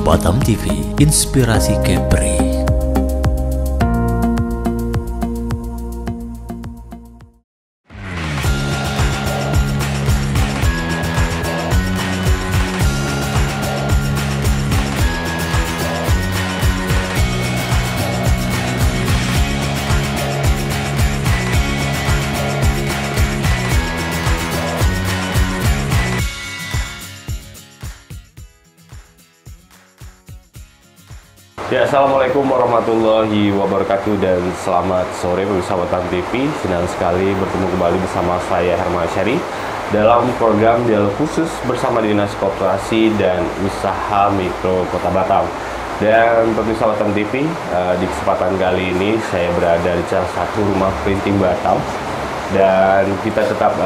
Batam TV, Inspirasi Kepri. Ya, assalamualaikum warahmatullahi wabarakatuh dan selamat sore pemirsa Batam TV. Senang sekali bertemu kembali bersama saya Herman Syari dalam program dialog khusus bersama Dinas Koperasi dan Usaha Mikro Kota Batam. Dan pemirsa Batam TV, di kesempatan kali ini saya berada di salah satu rumah printing Batam dan kita tetap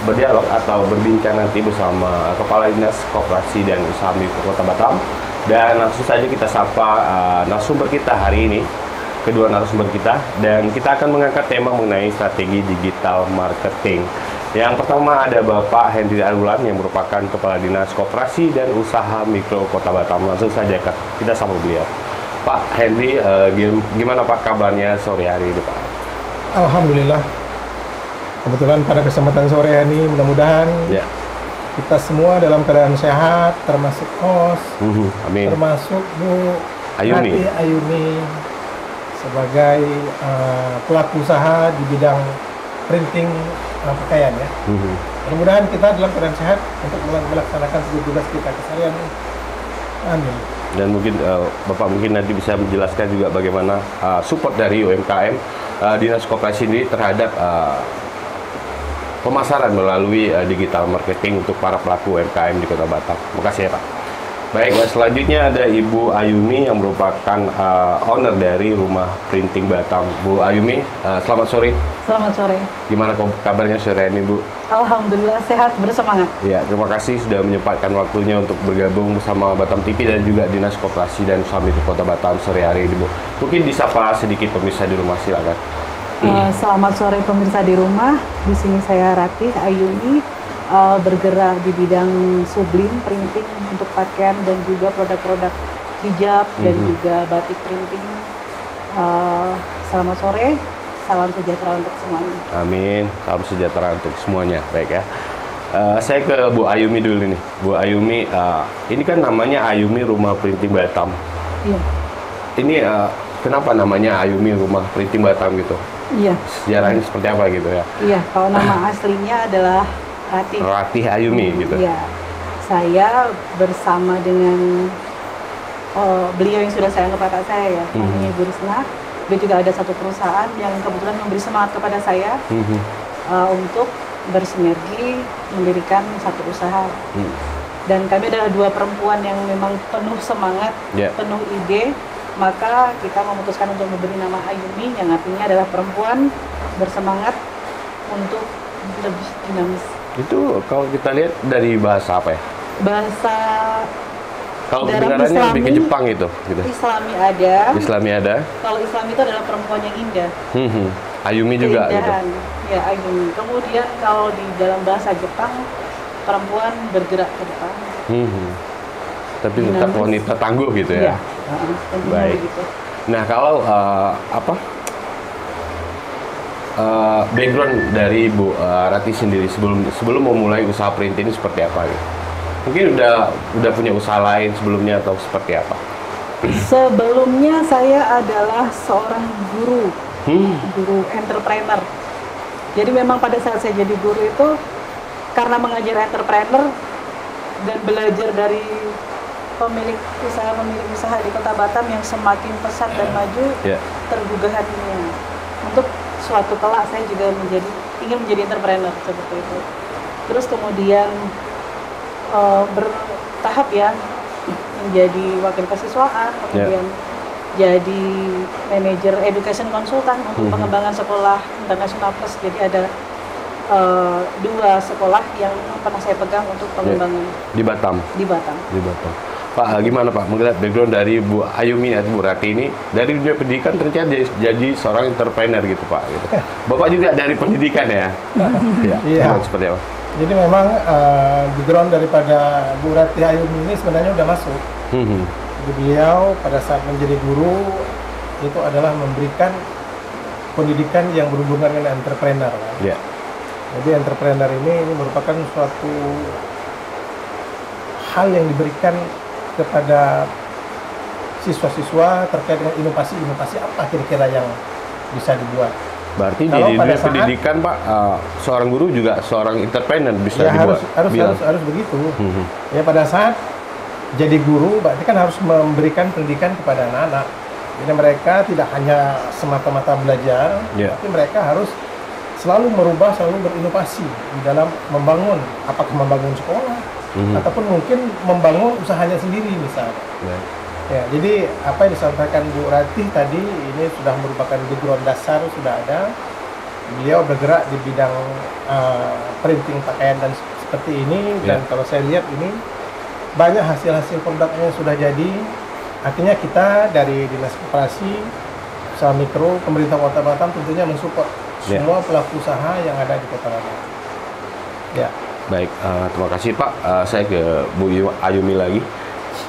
berdialog atau berbincang nanti bersama Kepala Dinas Koperasi dan Usaha Mikro Kota Batam. Dan langsung saja kita sapa narasumber kita hari ini, kedua narasumber kita, dan kita akan mengangkat tema mengenai strategi digital marketing. Yang pertama ada Bapak Henry Arulan yang merupakan Kepala Dinas Koperasi dan Usaha Mikro Kota Batam. Langsung saja kita sapa beliau. Pak Henry, gimana Pak kabarnya sore hari ini Pak? Alhamdulillah. Kebetulan pada kesempatan sore ini mudah-mudahan kita semua dalam keadaan sehat, termasuk Kos, amin. Termasuk Bu Ayuni. Ayuni sebagai pelaku usaha di bidang printing pakaian ya. Mudah-mudahan kita dalam keadaan sehat untuk melaksanakan tugas kita keseharian. Amin. Dan mungkin Bapak mungkin nanti bisa menjelaskan juga bagaimana support dari UMKM Dinas Koperasi ini terhadap pemasaran melalui digital marketing untuk para pelaku UMKM di Kota Batam. Terima kasih ya Pak. Baik, selanjutnya ada Ibu Ayumi yang merupakan owner dari Rumah Printing Batam. Bu Ayumi, selamat sore. Selamat sore. Gimana kabarnya sore ini Bu? Alhamdulillah sehat, bersemangat. Ya, terima kasih sudah menyempatkan waktunya untuk bergabung bersama Batam TV dan juga Dinas Koperasi dan Usaha Mikro Kota Batam sore hari ini Bu. Mungkin disapa sedikit pemirsa di rumah, silakan. Selamat sore pemirsa di rumah. Di sini saya Ratih Ayuni, bergerak di bidang sublim printing untuk pakaian dan juga produk-produk hijab dan juga batik printing. Selamat sore, salam sejahtera untuk semuanya. Amin, salam sejahtera untuk semuanya. Baik ya. Saya ke Bu Ayumi dulu nih. Bu Ayumi, ini kan namanya Ayumi Rumah Printing Batam. Iya. Ini kenapa namanya Ayumi Rumah Printing Batam gitu? Iya. Sejarahnya seperti apa gitu ya? Iya, kalau nama aslinya adalah Ratih. Ratih Ayumi gitu. Iya. Saya bersama dengan beliau yang sudah saya anggap kakak saya ya, namanya Ibu Risna. Dia juga ada satu perusahaan yang kebetulan memberi semangat kepada saya untuk bersinergi mendirikan satu usaha. Dan kami adalah dua perempuan yang memang penuh semangat, penuh ide. Maka kita memutuskan untuk memberi nama Ayumi yang artinya adalah perempuan bersemangat untuk lebih dinamis. Itu kalau kita lihat dari bahasa apa ya? Bahasa kalau kedengarannya lebih ke Jepang gitu. Islami ada. Islami ada. Kalau Islam itu adalah perempuan yang indah. Ayumi juga gitu. Ya, Ayumi. Kemudian kalau di dalam bahasa Jepang, perempuan bergerak ke depan. Tapi tetap wanita tangguh gitu ya. Baik. Gitu. Nah, kalau background dari Bu Ratih sendiri sebelum memulai usaha printing ini seperti apa gitu? Mungkin udah punya usaha lain sebelumnya atau seperti apa? Sebelumnya saya adalah seorang guru, guru entrepreneur. Jadi memang pada saat saya jadi guru itu karena mengajar entrepreneur dan belajar dari pemilik usaha di Kota Batam yang semakin pesat dan maju, tergugah hatinya untuk suatu kelak saya juga ingin menjadi entrepreneur seperti itu. Terus kemudian bertahap ya menjadi wakil kesiswaan, kemudian jadi manajer education konsultan untuk pengembangan sekolah internasional plus. Jadi ada dua sekolah yang pernah saya pegang untuk pengembangan di Batam. Di Batam. Pak, gimana Pak melihat background dari Bu Ayumi atau Bu Ratih ini dari dunia pendidikan ternyata jadi seorang entrepreneur gitu Pak. Gitu. Bapak juga dari pendidikan ya? Iya. Seperti apa? Jadi memang background daripada Bu Ratih Ayumi ini sebenarnya udah masuk. beliau pada saat menjadi guru itu adalah memberikan pendidikan yang berhubungan dengan entrepreneur. Kan? Ya. Jadi entrepreneur ini merupakan suatu hal yang diberikan kepada siswa-siswa terkait dengan inovasi apa kira-kira yang bisa dibuat. Berarti Kalau di pada dunia pendidikan Pak, seorang guru juga seorang entrepreneur bisa ya dibuat. harus begitu. Ya pada saat jadi guru berarti kan harus memberikan pendidikan kepada anak-anak. Jadi mereka tidak hanya semata-mata belajar, tapi mereka harus selalu merubah, selalu berinovasi di dalam membangun, apakah membangun sekolah ataupun mungkin membangun usahanya sendiri misalnya. Ya, jadi apa yang disampaikan Bu Ratih tadi ini sudah merupakan background dasar, sudah ada. Beliau bergerak di bidang printing pakaian dan seperti ini, dan kalau saya lihat ini banyak hasil-hasil produknya yang sudah jadi. Artinya kita dari Dinas Koperasi, Usaha Mikro, pemerintah Kota Batam tentunya mensupport semua pelaku usaha yang ada di Kota Batam. Ya. Baik, terima kasih Pak. Saya ke Bu Ayumi lagi.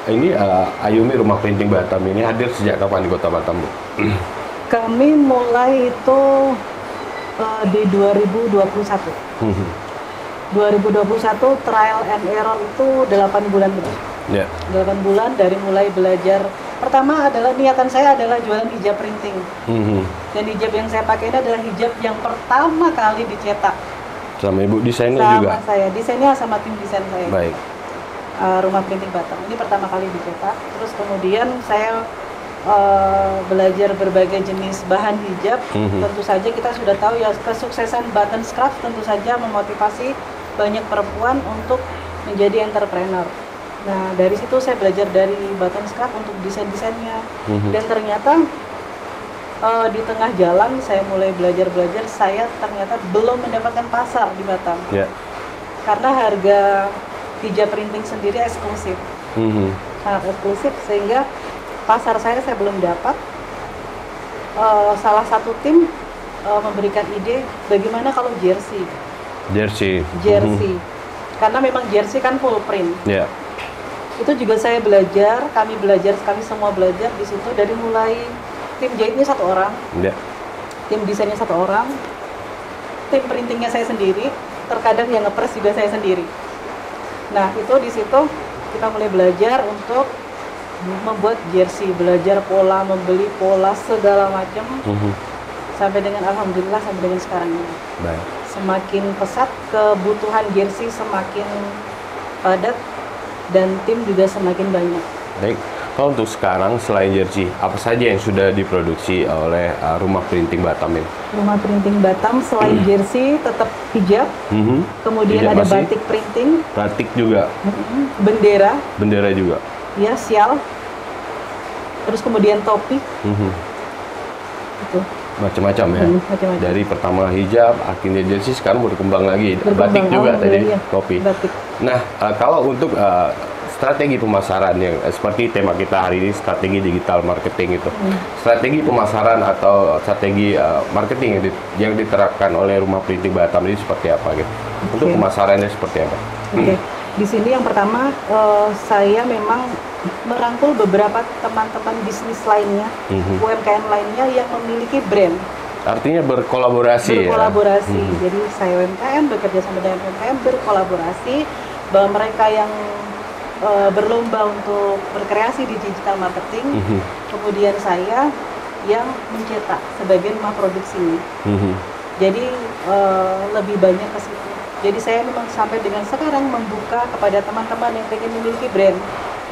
Ini Ayumi Rumah Printing Batam ini hadir sejak kapan di Kota Batam, Bu? Kami mulai itu di 2021. 2021 trial and error itu 8 bulan gitu. 8 bulan dari mulai belajar. Pertama adalah niatan saya adalah jualan hijab printing. Dan hijab yang saya pakai ini adalah hijab yang pertama kali dicetak. Sama Ibu desainnya juga? Sama saya, desainnya sama tim desain saya. Baik. Rumah Printing Batam ini pertama kali dicetak. Terus kemudian saya belajar berbagai jenis bahan hijab. Tentu saja kita sudah tahu ya, kesuksesan Button Craft tentu saja memotivasi banyak perempuan untuk menjadi entrepreneur. Nah dari situ saya belajar dari Button Craft untuk desain-desainnya. Dan ternyata di tengah jalan saya mulai belajar, saya ternyata belum mendapatkan pasar di Batam. Karena harga hijab printing sendiri eksklusif, sangat eksklusif, sehingga pasar saya belum dapat. Salah satu tim memberikan ide bagaimana kalau jersey. Karena memang jersey kan full print. Itu juga saya belajar, kami semua belajar di situ. Dari mulai tim jahitnya 1 orang, tim desainnya 1 orang, tim printingnya saya sendiri, terkadang yang ngepress juga saya sendiri. Nah itu di situ kita mulai belajar untuk membuat jersey, belajar pola, membeli pola segala macam, sampai dengan alhamdulillah sampai dengan sekarang ini. Semakin pesat kebutuhan jersey, semakin padat, dan tim juga semakin banyak. Baik, kalau untuk sekarang selain jersey, apa saja yang sudah diproduksi oleh Rumah Printing Batam ini? Rumah Printing Batam selain jersey tetap hijab, kemudian hijab ada masih? Batik printing, batik juga, bendera juga, ya sial, terus kemudian topi, itu macam-macam ya. Macam-macam. Dari pertama hijab, akhirnya jersey, sekarang berkembang lagi, batik juga tadi, topi. Batik. Nah, kalau untuk strategi pemasaran yang seperti tema kita hari ini, strategi digital marketing itu, strategi pemasaran atau strategi marketing yang diterapkan oleh Rumah Printing Batam ini seperti apa gitu? Untuk pemasarannya seperti apa? Di sini yang pertama saya memang merangkul beberapa teman-teman bisnis lainnya, UMKM lainnya yang memiliki brand. Artinya berkolaborasi. Jadi saya UMKM bekerja sama dengan UMKM, berkolaborasi, bahwa mereka yang berlomba untuk berkreasi di digital marketing, kemudian saya yang mencetak sebagai rumah produksinya. Jadi lebih banyak ke situ. Jadi saya memang sampai dengan sekarang membuka kepada teman-teman yang ingin memiliki brand,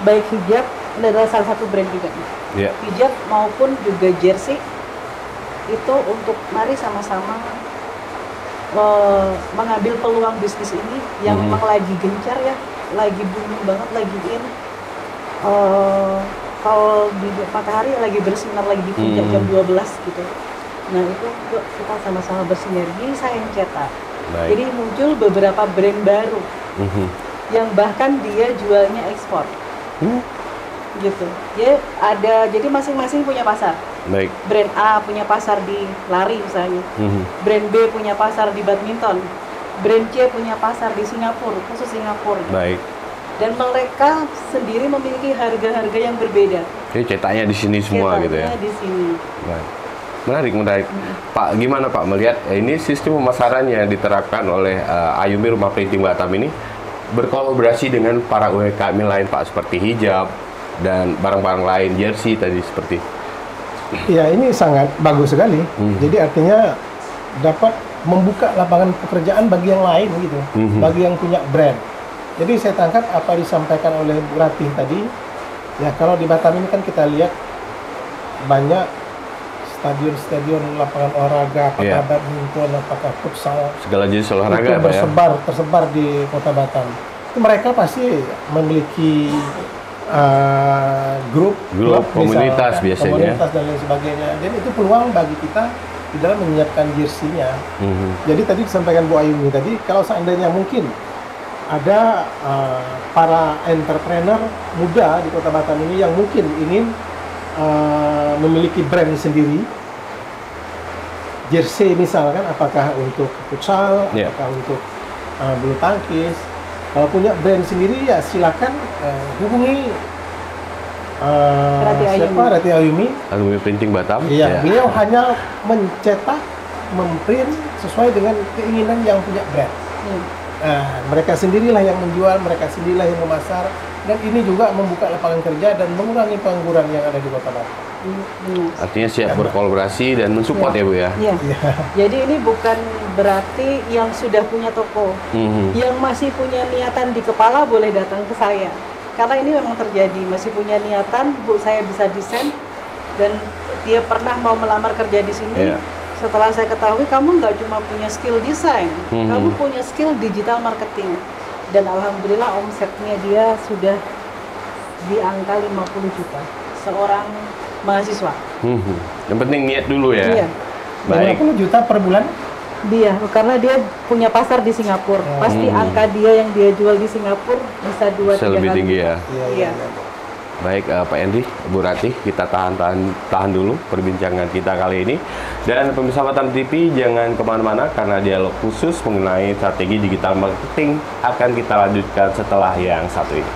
baik hijab, ini adalah salah satu brand juga. Hijab maupun juga jersey, itu untuk mari sama-sama mengambil peluang bisnis ini yang memang lagi gencar ya, lagi booming banget, lagi in. Kalau di matahari lagi bersinar, lagi di puncak jam 12 gitu. Nah itu kita sama-sama bersinergi, saya yang cetak. Jadi muncul beberapa brand baru yang bahkan dia jualnya ekspor. Gitu. Ya ada, jadi masing-masing punya pasar. Brand A punya pasar di lari misalnya. Brand B punya pasar di badminton. Brand C punya pasar di Singapura, khusus Singapura. Dan mereka sendiri memiliki harga-harga yang berbeda. Jadi cetaknya di sini semua gitu ya. Di sini. Baik. Menarik. Pak, gimana Pak melihat ini sistem pemasaran yang diterapkan oleh Ayumi Rumah Printing Batam ini berkolaborasi dengan para UMKM lain Pak, seperti hijab dan barang-barang lain, jersey tadi seperti. Ya, ini sangat bagus sekali. Jadi artinya dapat membuka lapangan pekerjaan bagi yang lain gitu, bagi yang punya brand. Jadi saya tangkap apa disampaikan oleh Bu Ratih tadi. Ya, kalau di Batam ini kan kita lihat banyak stadion-stadion, lapangan olahraga, apakah badminton, apakah futsal, segala jenis olahraga itu tersebar di Kota Batam. Itu mereka pasti memiliki grup komunitas biasanya, komunitas dan lain sebagainya. Dan itu peluang bagi kita di dalam menyiapkan jersey-nya. Jadi tadi disampaikan Bu Ayumi tadi, kalau seandainya mungkin ada para entrepreneur muda di Kota Batam ini yang mungkin ingin memiliki brand sendiri, jersey misalkan, apakah untuk futsal, apakah untuk bulu tangkis. Kalau punya brand sendiri ya silakan hubungi Rati Ayumi Printing Batam. Iya, beliau hanya mencetak, memprint sesuai dengan keinginan yang punya brand. Mereka sendirilah yang menjual, mereka sendirilah yang memasar, dan ini juga membuka lapangan kerja dan mengurangi pengangguran yang ada di Kota Batam. Artinya siap berkolaborasi dan mensupport ya Bu ya. Iya. Jadi ini bukan berarti yang sudah punya toko, yang masih punya niatan di kepala boleh datang ke saya. Karena ini memang terjadi, masih punya niatan, Bu, saya bisa desain, dan dia pernah mau melamar kerja di sini. Setelah saya ketahui kamu nggak cuma punya skill desain, kamu punya skill digital marketing. Dan alhamdulillah omsetnya dia sudah di angka 50 juta seorang mahasiswa. Yang penting niat dulu ya. Iya. Baik. 50 juta per bulan? Dia, karena dia punya pasar di Singapura. Pasti angka dia yang dia jual di Singapura bisa 2-3 kali. Lebih tinggi ya. Iya. Baik, Pak Henry, Bu Ratih, kita tahan dulu perbincangan kita kali ini. Dan pemirsa Batam TV, jangan kemana-mana karena dialog khusus mengenai strategi digital marketing akan kita lanjutkan setelah yang satu ini.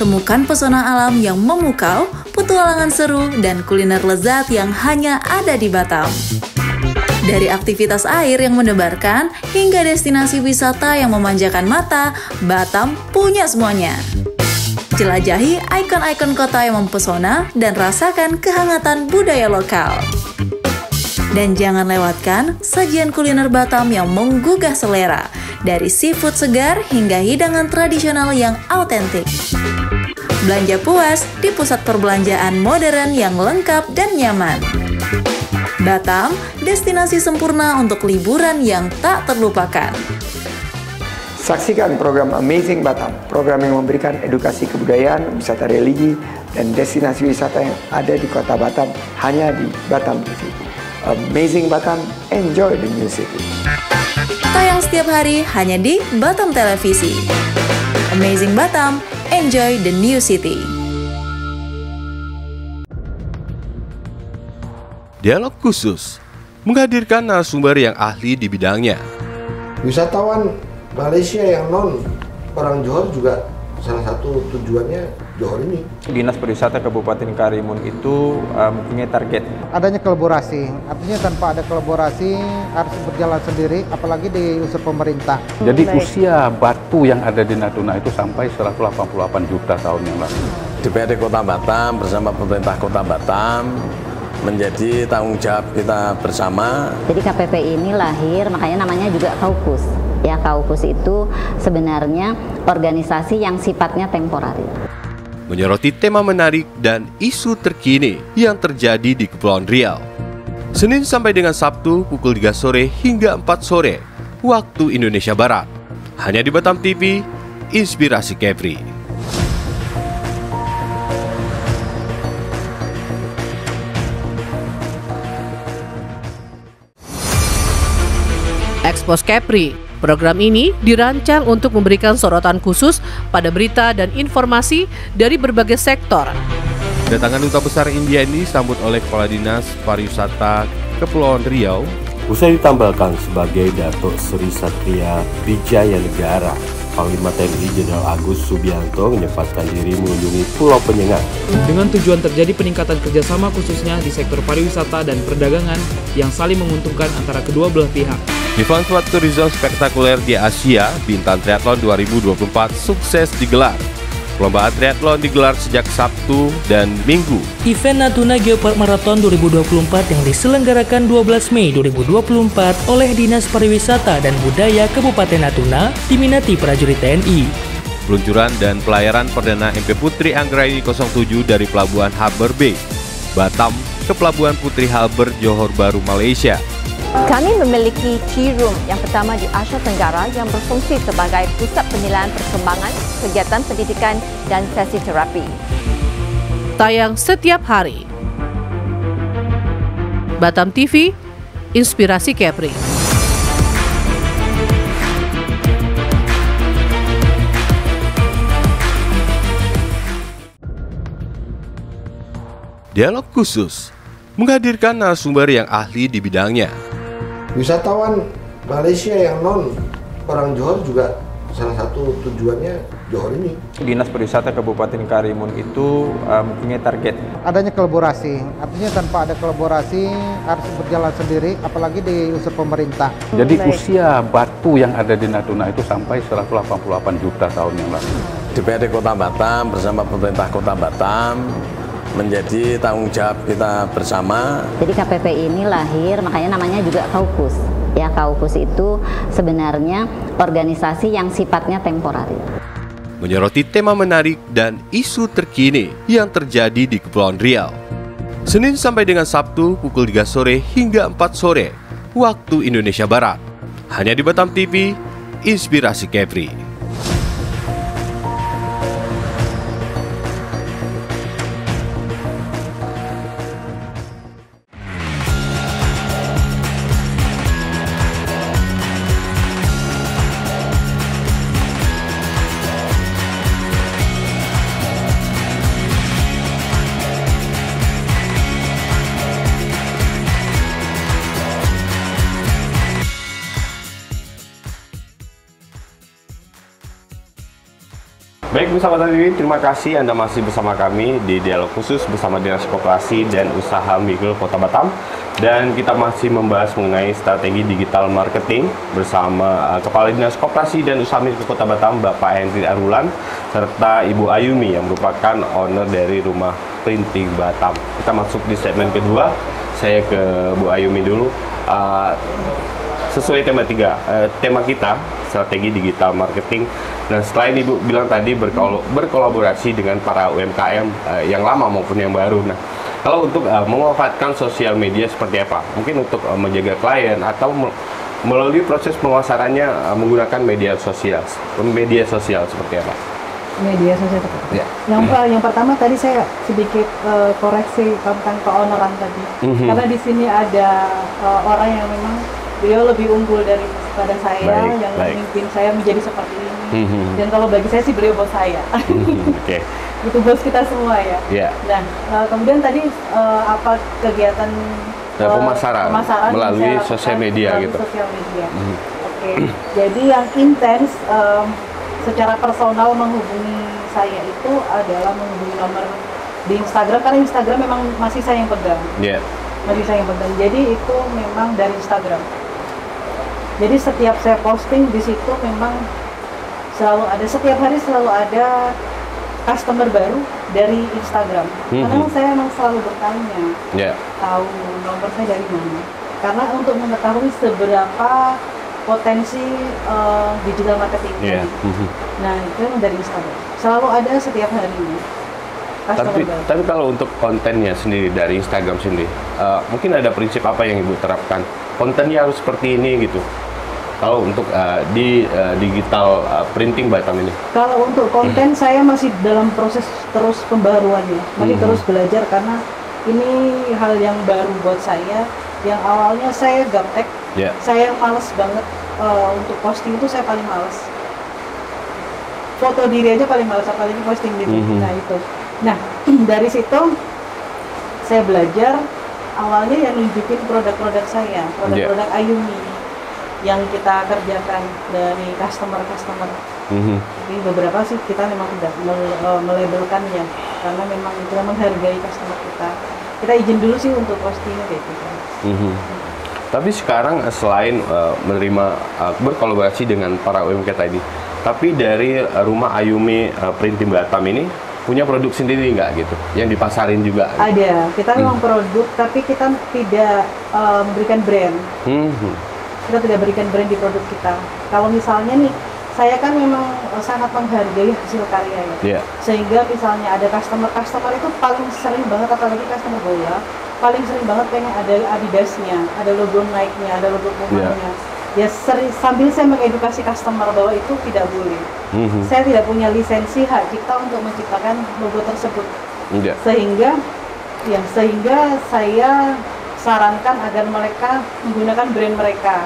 Temukan pesona alam yang memukau, petualangan seru, dan kuliner lezat yang hanya ada di Batam. Dari aktivitas air yang mendebarkan, hingga destinasi wisata yang memanjakan mata, Batam punya semuanya. Jelajahi ikon-ikon kota yang mempesona dan rasakan kehangatan budaya lokal. Dan jangan lewatkan sajian kuliner Batam yang menggugah selera, dari seafood segar hingga hidangan tradisional yang autentik. Belanja puas di pusat perbelanjaan modern yang lengkap dan nyaman. Batam, destinasi sempurna untuk liburan yang tak terlupakan. Saksikan program Amazing Batam, program yang memberikan edukasi kebudayaan, wisata religi, dan destinasi wisata yang ada di Kota Batam hanya di Batam TV. Amazing Batam, enjoy the new city. Tayang setiap hari hanya di Batam Televisi. Amazing Batam, enjoy the new city. Dialog khusus menghadirkan narasumber yang ahli di bidangnya. Wisatawan Malaysia yang non orang Johor juga salah satu tujuannya Johor ini. Dinas Pariwisata Kabupaten Karimun itu mempunyai target. Adanya kolaborasi, artinya tanpa ada kolaborasi harus berjalan sendiri, apalagi di unsur pemerintah. Jadi usia batu yang ada di Natuna itu sampai 188 juta tahun yang lalu. DPRD Kota Batam bersama pemerintah Kota Batam menjadi tanggung jawab kita bersama. Jadi KPP ini lahir, makanya namanya juga Kaukus. Ya, Kaukus itu sebenarnya organisasi yang sifatnya temporer. Menyoroti tema menarik dan isu terkini yang terjadi di Kepulauan Riau. Senin sampai dengan Sabtu pukul 3 sore hingga 4 sore waktu Indonesia Barat. Hanya di Batam TV, Inspirasi Kepri. Expose Kepri. Program ini dirancang untuk memberikan sorotan khusus pada berita dan informasi dari berbagai sektor. Kedatangan Duta Besar India ini disambut oleh Kepala Dinas Pariwisata Kepulauan Riau. Usai ditambahkan sebagai Datuk Seri Satria Wijaya Negara, Panglima TNI Jenderal Agus Subianto menyempatkan diri mengunjungi Pulau Penyengat. Dengan tujuan terjadi peningkatan kerjasama khususnya di sektor pariwisata dan perdagangan yang saling menguntungkan antara kedua belah pihak. Event Sport Tourism spektakuler di Asia, Bintan Triathlon 2024 sukses digelar. Perlombaan triathlon digelar sejak Sabtu dan Minggu. Event Natuna Geopark Marathon 2024 yang diselenggarakan 12 Mei 2024 oleh Dinas Pariwisata dan Budaya Kabupaten Natuna diminati prajurit TNI. Peluncuran dan pelayaran perdana MP Putri Anggraini 07 dari Pelabuhan Harbour Bay, Batam ke Pelabuhan Putri Harbour, Johor Bahru, Malaysia. Kami memiliki Tea Room yang pertama di Asia Tenggara yang berfungsi sebagai pusat penilaian perkembangan, kegiatan pendidikan, dan sesi terapi. Tayang setiap hari. Batam TV, Inspirasi Kepri. Dialog khusus menghadirkan narasumber yang ahli di bidangnya. Wisatawan Malaysia yang non orang Johor juga salah satu tujuannya Johor ini. Dinas Pariwisata Kabupaten Karimun itu mempunyai target. Adanya kolaborasi, artinya tanpa ada kolaborasi harus berjalan sendiri, apalagi di unsur pemerintah. Jadi usia batu yang ada di Natuna itu sampai 188 juta tahun yang lalu. DPRD Kota Batam bersama pemerintah Kota Batam menjadi tanggung jawab kita bersama. Jadi KPP ini lahir, makanya namanya juga Kaukus. Ya, Kaukus itu sebenarnya organisasi yang sifatnya temporer. Menyoroti tema menarik dan isu terkini yang terjadi di Kepulauan Riau. Senin sampai dengan Sabtu pukul 3 sore hingga 4 sore waktu Indonesia Barat. Hanya di Batam TV, Inspirasi Kepri. Baik, sahabat TV, terima kasih Anda masih bersama kami di dialog khusus bersama Dinas Koperasi dan Usaha Mikro Kota Batam. Dan kita masih membahas mengenai strategi digital marketing bersama Kepala Dinas Koperasi dan Usaha Mikro Kota Batam, Bapak Henry Arulan, serta Ibu Ayumi yang merupakan owner dari Rumah Printing Batam. Kita masuk di segmen kedua, saya ke Bu Ayumi dulu. Sesuai tema kita, strategi digital marketing. Dan selain Ibu bilang tadi berkolaborasi dengan para UMKM yang lama maupun yang baru. Nah, kalau untuk memanfaatkan sosial media seperti apa? Mungkin untuk menjaga klien atau melalui proses pemasarannya menggunakan media sosial seperti apa? Media sosial. Ya. Yang pertama tadi saya sedikit koreksi tentang keoneran tadi. Karena di sini ada orang yang memang beliau lebih unggul daripada saya, yang memimpin saya menjadi seperti ini. Dan kalau bagi saya sih beliau bos saya. Oke. Itu bos kita semua ya. Yeah. Nah, kemudian tadi apa kegiatan pemasaran melalui sosial media gitu. Sosial media. Oke. Jadi yang intens secara personal menghubungi saya itu adalah menghubungi nomor di Instagram, karena Instagram memang masih saya yang pegang. Yeah. Masih saya yang pegang. Jadi itu memang dari Instagram. Jadi setiap saya posting di situ memang setiap hari selalu ada customer baru dari Instagram. Karena saya memang selalu bertanya, tahu nomor saya dari mana. Karena untuk mengetahui seberapa potensi digital marketing ini. Nah, itu memang dari Instagram. Selalu ada setiap harinya. Tapi kalau untuk kontennya sendiri dari Instagram sendiri, mungkin ada prinsip apa yang Ibu terapkan? Kontennya harus seperti ini gitu. Kalau untuk di digital printing Batam ini? Kalau untuk konten saya masih dalam proses terus pembaruannya, masih terus belajar karena ini hal yang baru buat saya. Yang awalnya saya gaptek, saya males banget untuk posting itu saya paling males. Foto diri aja paling males, apalagi posting diri. Nah itu. Nah dari situ saya belajar awalnya yang nunjukin produk-produk saya, produk-produk Ayumi yang kita kerjakan dari customer. Jadi beberapa sih kita memang tidak melabelkannya karena memang kita menghargai customer kita. Kita izin dulu sih untuk posting kayak gitu. Tapi sekarang selain menerima berkolaborasi dengan para UMKM tadi, tapi dari rumah Ayumi Printing Batam ini punya produk sendiri nggak gitu, yang dipasarin juga? Ada, kita memang produk, tapi kita tidak memberikan brand. Kita tidak berikan brand di produk kita. Kalau misalnya nih, saya kan memang sangat menghargai hasil karya ya. Sehingga misalnya ada customer itu paling sering banget, apalagi customer bola, paling sering banget pengen ada Adidasnya, ada logo Nike-nya, ada logo Puma-nya. Ya sambil saya mengedukasi customer bahwa itu tidak boleh. Saya tidak punya lisensi hak cipta untuk menciptakan logo tersebut. Sehingga saya sarankan agar mereka menggunakan brand mereka.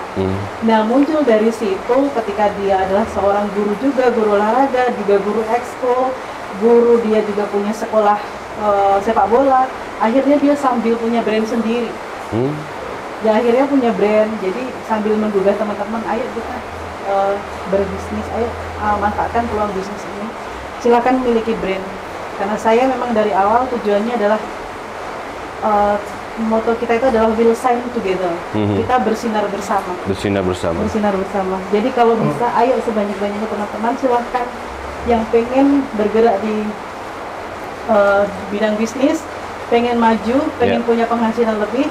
Nah muncul dari situ ketika dia adalah seorang guru juga, guru olahraga, juga guru ekskul, guru dia juga punya sekolah sepak bola. Akhirnya dia sambil punya brand sendiri. Ya akhirnya punya brand, jadi sambil menggugah teman-teman, ayo kita berbisnis, ayo manfaatkan peluang bisnis ini. Silakan miliki brand. Karena saya memang dari awal tujuannya adalah moto kita itu adalah we'll shine together. Kita bersinar bersama. Bersinar bersama. Jadi kalau bisa, ayo sebanyak-banyaknya teman-teman silahkan yang pengen bergerak di bidang bisnis, pengen maju, pengen punya penghasilan lebih,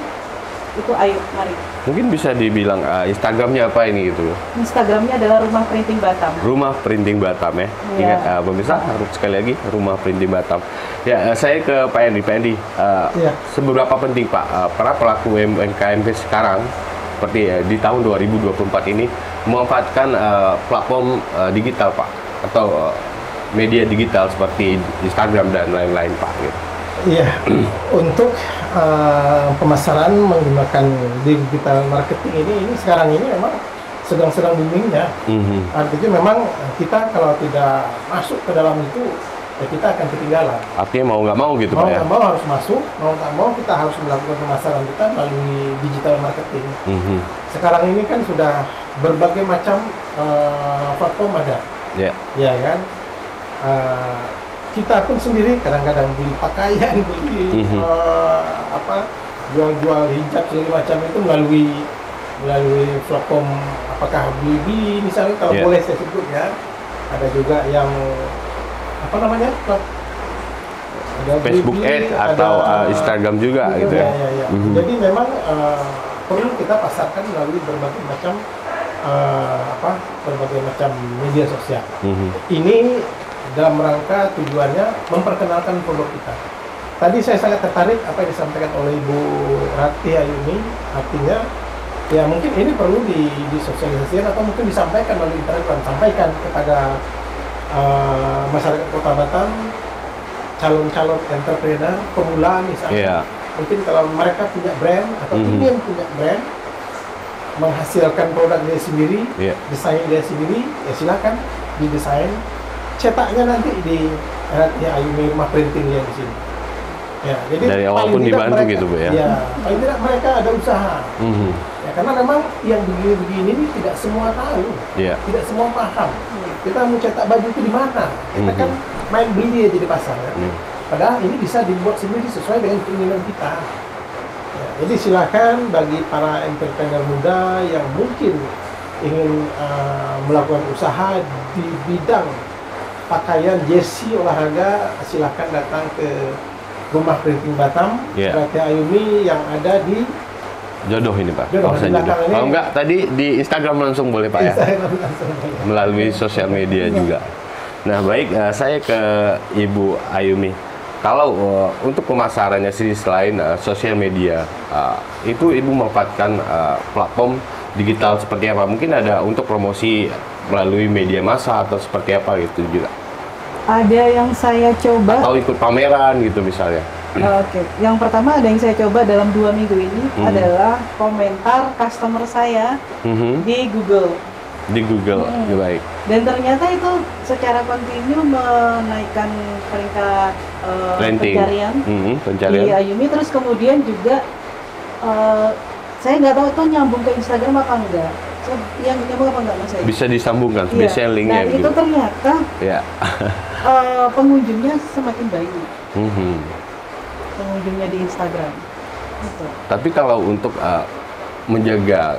itu ayo mari. Mungkin bisa dibilang Instagramnya apa ini gitu? Instagramnya adalah Rumah Printing Batam. Rumah Printing Batam ya. Ingat pemirsa, harus sekali lagi Rumah Printing Batam. Ya, saya ke Pak Endi. Seberapa penting Pak para pelaku UMKM sekarang seperti di tahun 2024 ini memanfaatkan platform digital Pak atau media digital seperti Instagram dan lain-lain Pak gitu. Iya, untuk pemasaran menggunakan digital marketing ini sekarang ini memang sedang boomingnya. Artinya memang kita kalau tidak masuk ke dalam itu, ya kita akan ketinggalan. Artinya mau nggak mau gitu Pak ya? Mau nggak mau harus masuk, mau nggak mau kita harus melakukan pemasaran kita melalui digital marketing. Sekarang ini kan sudah berbagai macam platform ada. Ya kan? Kita pun sendiri kadang-kadang beli pakaian, beli jual-jual hijab segala macam itu melalui platform, apakah Blibli misalnya kalau boleh saya sebut ya. Ada juga yang apa namanya? Ada Facebook Ads atau Instagram juga gitu ya. Jadi memang perlu kita pasarkan melalui berbagai macam media sosial. Ini dalam rangka tujuannya memperkenalkan produk kita. Tadi saya sangat tertarik apa yang disampaikan oleh Ibu Rati Ayumi, artinya ya mungkin ini perlu disosialisasikan atau mungkin disampaikan melalui internet, sampaikan kepada masyarakat Kota Batam, calon-calon entrepreneur, pemula misalnya. Mungkin kalau mereka punya brand atau ingin punya brand, menghasilkan produk dia sendiri, desain dia sendiri, ya silakan didesain. Cetaknya nanti di Ayumi Rumah Printingnya di sini. Ya, jadi dari awal pun dibantu mereka, gitu Bu ya. Ya, paling tidak mereka ada usaha. Ya, karena memang yang begini-begini ini tidak semua tahu, tidak semua paham. Kita mau cetak baju itu di mana? Kita kan main beli aja di pasar. Ya. Padahal ini bisa dibuat sendiri sesuai dengan keinginan kita. Ya, jadi silakan bagi para entrepreneur muda yang mungkin ingin melakukan usaha di bidang pakaian jersey olahraga, silahkan datang ke Rumah Printing Batam, Rati Ayumi yang ada di Jodoh ini Pak. Kalau enggak tadi di Instagram langsung boleh Pak ya. Melalui sosial media juga. Nah baik, saya ke Ibu Ayumi. Kalau untuk pemasarannya sendiri selain sosial media, itu Ibu memanfaatkan platform digital seperti apa? Mungkin ada untuk promosi melalui media massa atau seperti apa gitu juga? Ada yang saya coba. Atau ikut pameran gitu misalnya? Oke. Yang pertama ada yang saya coba dalam 2 minggu ini adalah komentar customer saya di Google. Di Google, baik. Dan ternyata itu secara kontinu menaikkan peringkat pencarian di Ayumi. Terus kemudian juga saya nggak tahu itu nyambung ke Instagram apa enggak. Yang nyambung apa enggak Mas? Bisa disambungkan, iya. biasanya linknya. Nah itu ternyata pengunjungnya semakin banyak. Pengunjungnya di Instagram. Gitu. Tapi kalau untuk menjaga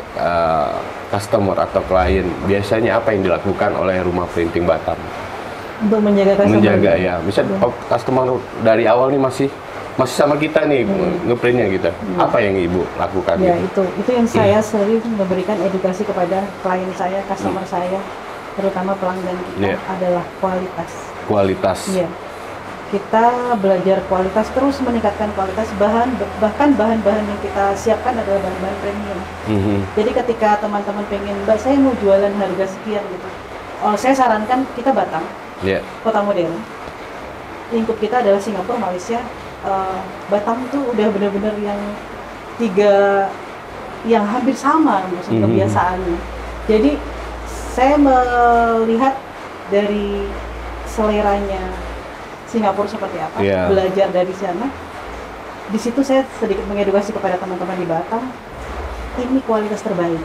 customer atau klien, biasanya apa yang dilakukan oleh Rumah Printing Batam? Untuk menjaga customer? Menjaga ya, misalnya customer dari awal nih masih sama kita nih ngeprintnya gitu. Apa yang Ibu lakukan? Ya gitu? itu yang saya sering memberikan edukasi kepada klien saya, customer saya, terutama pelanggan kita adalah kualitas. Kualitas. Iya. Kita belajar kualitas, terus meningkatkan kualitas bahkan bahan-bahan yang kita siapkan adalah bahan-bahan premium. Jadi ketika teman-teman pengen, Mbak saya mau jualan harga sekian gitu, saya sarankan kita Batam, kota modern. Lingkup kita adalah Singapura, Malaysia. Batam tuh udah benar-benar yang yang hampir sama maksud kebiasaannya. Jadi saya melihat dari seleranya Singapura seperti apa, belajar dari sana. Di situ saya sedikit mengedukasi kepada teman-teman di Batam, ini kualitas terbaik,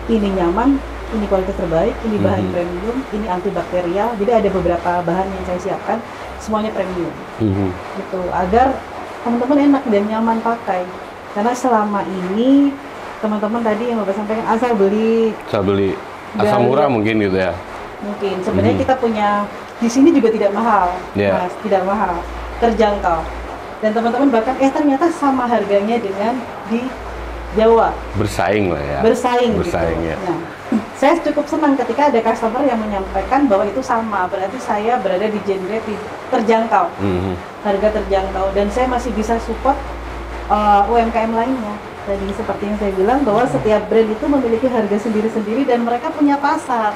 ini nyaman, ini kualitas terbaik, ini bahan premium, ini antibakterial. Jadi ada beberapa bahan yang saya siapkan, semuanya premium, gitu, agar teman-teman enak dan nyaman pakai. Karena selama ini teman-teman tadi yang Bapak sampaikan asal beli, asal murah mungkin gitu ya. Mungkin sebenarnya kita punya di sini juga tidak mahal, Mas, tidak mahal, terjangkau. Dan teman-teman bahkan ternyata sama harganya dengan di Jawa. Bersaing lah ya. Bersaing gitu. Ya. Nah, saya cukup senang ketika ada customer yang menyampaikan bahwa itu sama, berarti saya berada di genre terjangkau, harga terjangkau, dan saya masih bisa support UMKM lainnya. Tadi seperti yang saya bilang bahwa setiap brand itu memiliki harga sendiri-sendiri dan mereka punya pasar.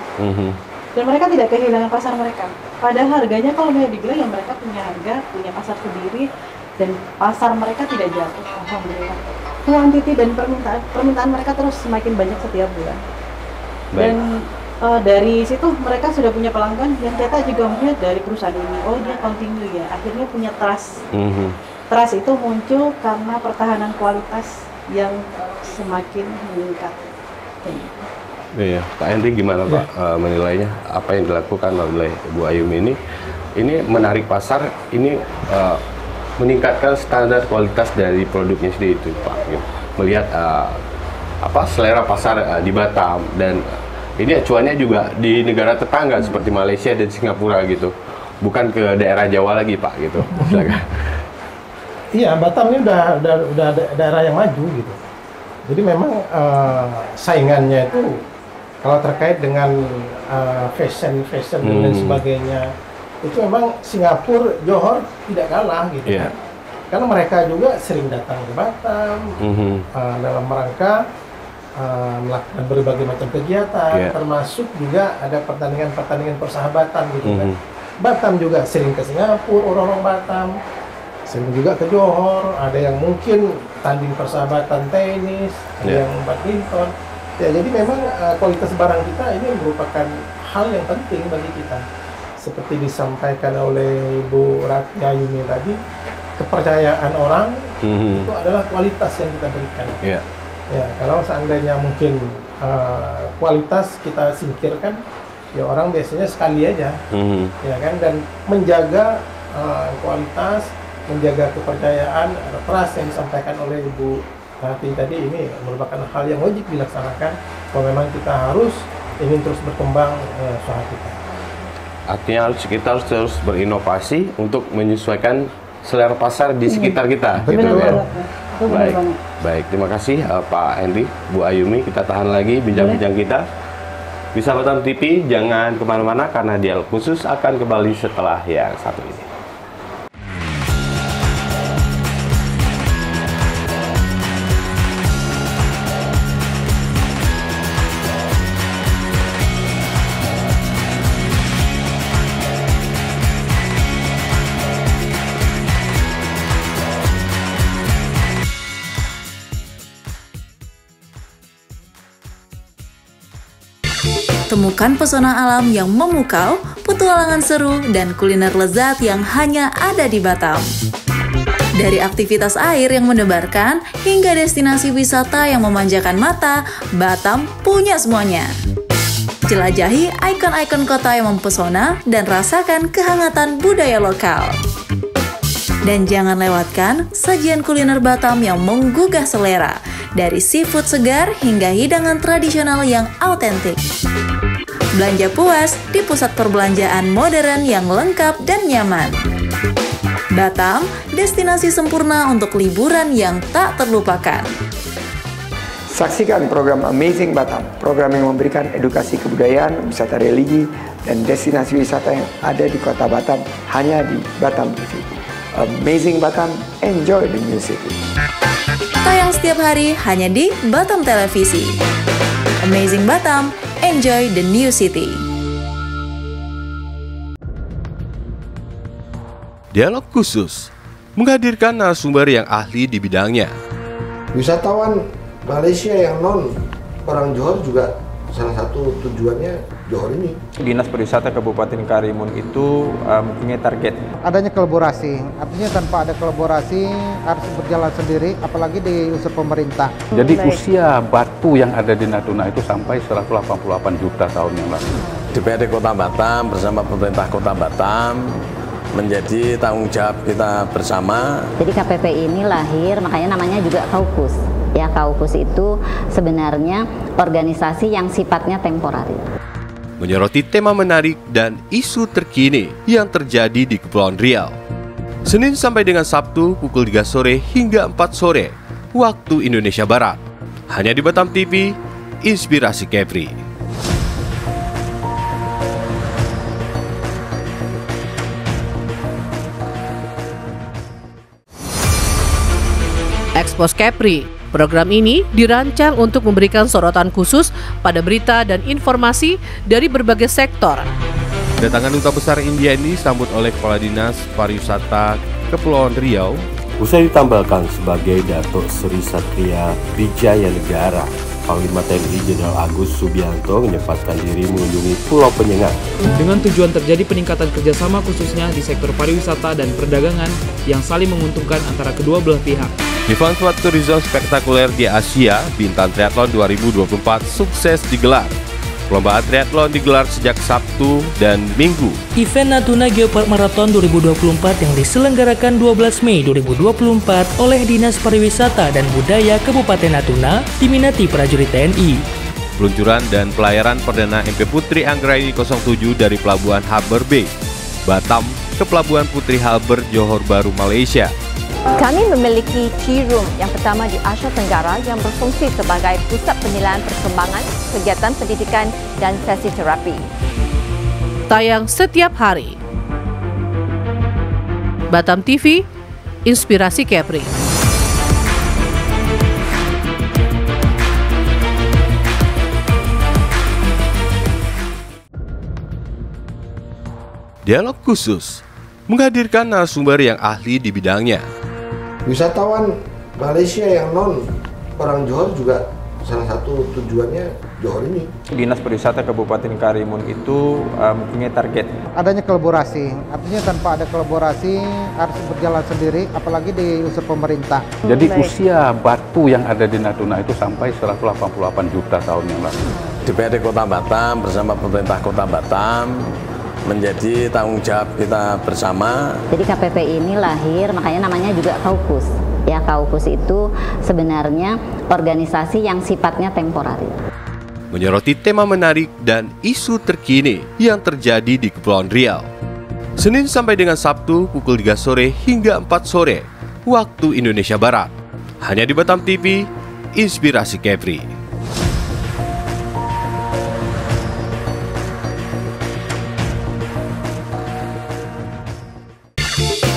Dan mereka tidak kehilangan pasar mereka. Padahal harganya kalau mau dibilang ya mereka punya harga, punya pasar sendiri, dan pasar mereka tidak jatuh. Alhamdulillah. Kuantiti dan permintaan mereka terus semakin banyak setiap bulan. Dan dari situ mereka sudah punya pelanggan yang ternyata juga melihat dari perusahaan ini. Oh dia continue ya. Akhirnya punya trust. Trust itu muncul karena pertahanan kualitas yang semakin meningkat. Iya, Pak Henry gimana Pak menilainya apa yang dilakukan oleh Bu Ayumi ini menarik pasar, ini meningkatkan standar kualitas dari produknya sendiri itu Pak. Melihat selera pasar di Batam, dan ini acuannya juga di negara tetangga seperti Malaysia dan Singapura gitu, bukan ke daerah Jawa lagi Pak gitu. Iya, Batam ini udah daerah yang maju gitu. Jadi memang saingannya itu kalau terkait dengan fashion dan sebagainya, itu memang Singapura, Johor tidak kalah gitu. Karena mereka juga sering datang ke Batam dalam rangka melakukan berbagai macam kegiatan, termasuk juga ada pertandingan persahabatan gitu kan. Batam juga sering ke Singapura, orang-orang Batam sering juga ke Johor, ada yang mungkin tanding persahabatan tenis, ada yang badminton. Ya, jadi memang kualitas barang kita ini merupakan hal yang penting bagi kita. Seperti disampaikan oleh Ibu Ratih Ayumi tadi, kepercayaan orang itu adalah kualitas yang kita berikan. Ya, kalau seandainya mungkin kualitas kita singkirkan, ya orang biasanya sekali aja, ya kan. Dan menjaga kualitas, menjaga kepercayaan, trust yang disampaikan oleh Ibu tadi ini merupakan hal yang wajib dilaksanakan kalau memang kita harus ingin terus berkembang usaha kita. Artinya kita harus terus berinovasi untuk menyesuaikan selera pasar di sekitar kita, gitu kan? Baik, terima kasih Pak Henry, Bu Ayumi. Kita tahan lagi bincang-bincang kita. Bisa Batam TV, jangan kemana-mana karena dialog khusus akan kembali setelah yang satu ini. Temukan pesona alam yang memukau, petualangan seru, dan kuliner lezat yang hanya ada di Batam. Dari aktivitas air yang mendebarkan, hingga destinasi wisata yang memanjakan mata, Batam punya semuanya. Jelajahi ikon-ikon kota yang mempesona dan rasakan kehangatan budaya lokal. Dan jangan lewatkan sajian kuliner Batam yang menggugah selera, dari seafood segar hingga hidangan tradisional yang autentik. Belanja puas di pusat perbelanjaan modern yang lengkap dan nyaman. Batam, destinasi sempurna untuk liburan yang tak terlupakan. Saksikan program Amazing Batam, program yang memberikan edukasi kebudayaan, wisata religi, dan destinasi wisata yang ada di kota Batam hanya di Batam TV. Amazing Batam, enjoy the new city. Tayang setiap hari hanya di Batam Televisi. Amazing Batam, enjoy the new city. Dialog khusus menghadirkan narasumber yang ahli di bidangnya. Wisatawan Malaysia yang non orang Johor juga salah satu tujuannya Johor ini. Dinas Pariwisata Kabupaten Karimun itu mempunyai target. Adanya kolaborasi, artinya tanpa ada kolaborasi harus berjalan sendiri, apalagi di unsur pemerintah. Jadi usia batu yang ada di Natuna itu sampai 188 juta tahun yang lalu. DPRD Kota Batam bersama pemerintah Kota Batam menjadi tanggung jawab kita bersama. Jadi KPP ini lahir, makanya namanya juga Kaukus. Ya, Kaukus itu sebenarnya organisasi yang sifatnya temporer. Menyoroti tema menarik dan isu terkini yang terjadi di Kepulauan Riau. Senin sampai dengan Sabtu pukul 3 sore hingga 4 sore waktu Indonesia Barat. Hanya di Batam TV, Inspirasi Kepri. Expose Kepri. Program ini dirancang untuk memberikan sorotan khusus pada berita dan informasi dari berbagai sektor. Kedatangan Duta Besar India ini disambut oleh Kepala Dinas Pariwisata Kepulauan Riau. Usai ditambahkan sebagai Datuk Seri Satria Wijaya Negara, Panglima TNI Jenderal Agus Subianto menyempatkan diri mengunjungi Pulau Penyengat. Dengan tujuan terjadi peningkatan kerjasama khususnya di sektor pariwisata dan perdagangan yang saling menguntungkan antara kedua belah pihak. Event Sport Tourism spektakuler di Asia, Bintan Triathlon 2024 sukses digelar. Perlombaan triathlon digelar sejak Sabtu dan Minggu. Event Natuna Geopark Marathon 2024 yang diselenggarakan 12 Mei 2024 oleh Dinas Pariwisata dan Budaya Kabupaten Natuna diminati prajurit TNI. Peluncuran dan pelayaran perdana MP Putri Anggraini 07 dari Pelabuhan Harbour Bay, Batam ke Pelabuhan Putri Harbour Johor Bahru, Malaysia. Kami memiliki tea room yang pertama di Asia Tenggara yang berfungsi sebagai pusat penilaian perkembangan, kegiatan pendidikan dan sesi terapi. Tayang setiap hari. Batam TV, Inspirasi Kepri. Dialog khusus menghadirkan narasumber yang ahli di bidangnya. Wisatawan Malaysia yang non orang Johor juga salah satu tujuannya Johor ini. Dinas Pariwisata Kabupaten Karimun itu mempunyai target. Adanya kolaborasi, artinya tanpa ada kolaborasi harus berjalan sendiri, apalagi di unsur pemerintah. Jadi usia batu yang ada di Natuna itu sampai 188 juta tahun yang lalu. DPRD Kota Batam bersama pemerintah Kota Batam menjadi tanggung jawab kita bersama. Jadi KPP ini lahir, makanya namanya juga Kaukus. Ya, Kaukus itu sebenarnya organisasi yang sifatnya temporer. Menyoroti tema menarik dan isu terkini yang terjadi di Kepulauan Riau. Senin sampai dengan Sabtu pukul 3 sore hingga 4 sore waktu Indonesia Barat. Hanya di Batam TV, Inspirasi Kepri.